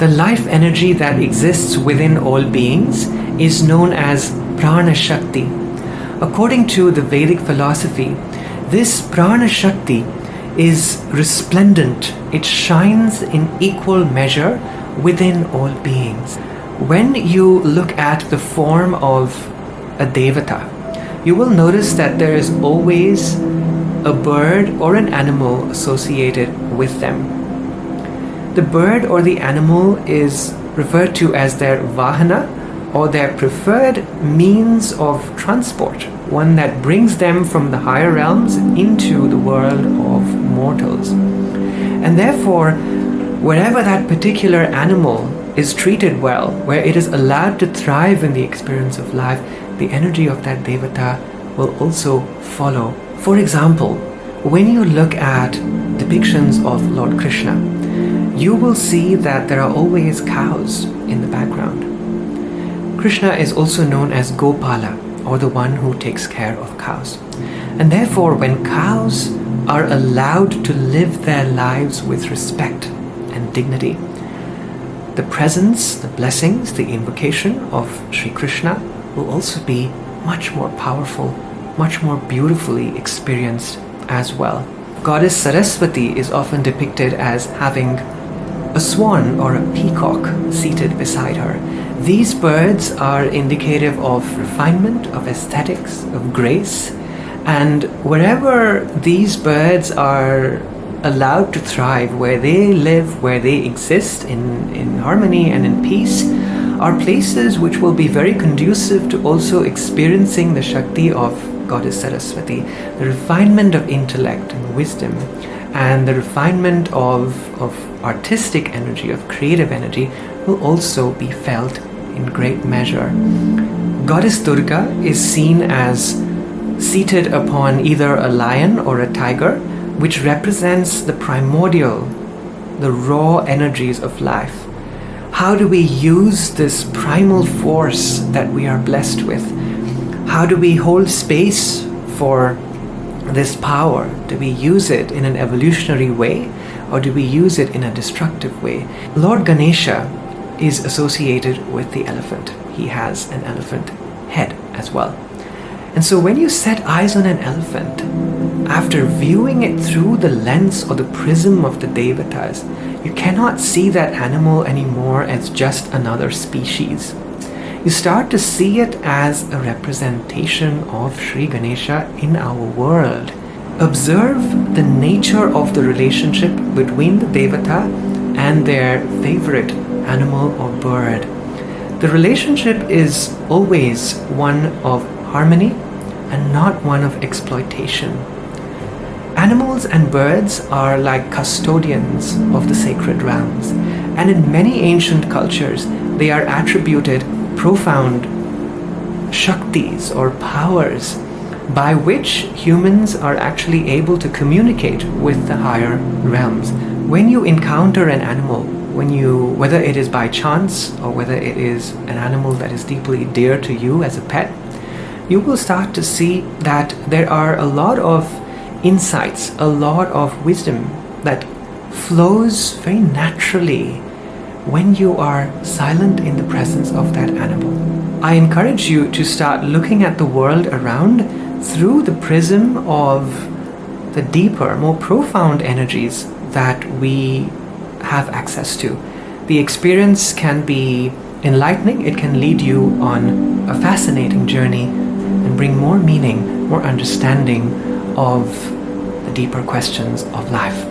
The life energy that exists within all beings is known as Prana Shakti. According to the Vedic philosophy, this Prana Shakti is resplendent. It shines in equal measure within all beings. When you look at the form of a Devata, you will notice that there is always a bird or an animal associated with them. The bird or the animal is referred to as their Vahana, or their preferred means of transport, one that brings them from the higher realms into the world of mortals. And therefore, wherever that particular animal is treated well, where it is allowed to thrive in the experience of life, the energy of that Devata will also follow. For example, when you look at depictions of Lord Krishna, you will see that there are always cows in the background. Krishna is also known as Gopala, or the one who takes care of cows. And therefore, when cows are allowed to live their lives with respect and dignity, the presence, the blessings, the invocation of Sri Krishna will also be much more powerful, much more beautifully experienced as well. Goddess Saraswati is often depicted as having a swan or a peacock seated beside her. These birds are indicative of refinement, of aesthetics, of grace, and wherever these birds are allowed to thrive, where they live, where they exist in harmony and in peace, are places which will be very conducive to also experiencing the Shakti of Goddess Saraswati, the refinement of intellect and wisdom, and the refinement of artistic energy, of creative energy, will also be felt in great measure. Goddess Durga is seen as seated upon either a lion or a tiger, which represents the primordial, the raw energies of life. How do we use this primal force that we are blessed with? How do we hold space for this power? Do we use it in an evolutionary way, or do we use it in a destructive way? Lord Ganesha is associated with the elephant. He has an elephant head as well. And so when you set eyes on an elephant, after viewing it through the lens or the prism of the Devatas, you cannot see that animal anymore as just another species. You start to see it as a representation of Sri Ganesha in our world. Observe the nature of the relationship between the Devata and their favorite animal or bird. The relationship is always one of harmony and not one of exploitation. Animals and birds are like custodians of the sacred realms, and in many ancient cultures they are attributed profound shaktis or powers by which humans are actually able to communicate with the higher realms. When you encounter an animal, whether it is by chance or whether it is an animal that is deeply dear to you as a pet, you will start to see that there are a lot of insights, a lot of wisdom that flows very naturally when you are silent in the presence of that animal. I encourage you to start looking at the world around through the prism of the deeper, more profound energies that we have access to. The experience can be enlightening, it can lead you on a fascinating journey and bring more meaning, more understanding of the deeper questions of life.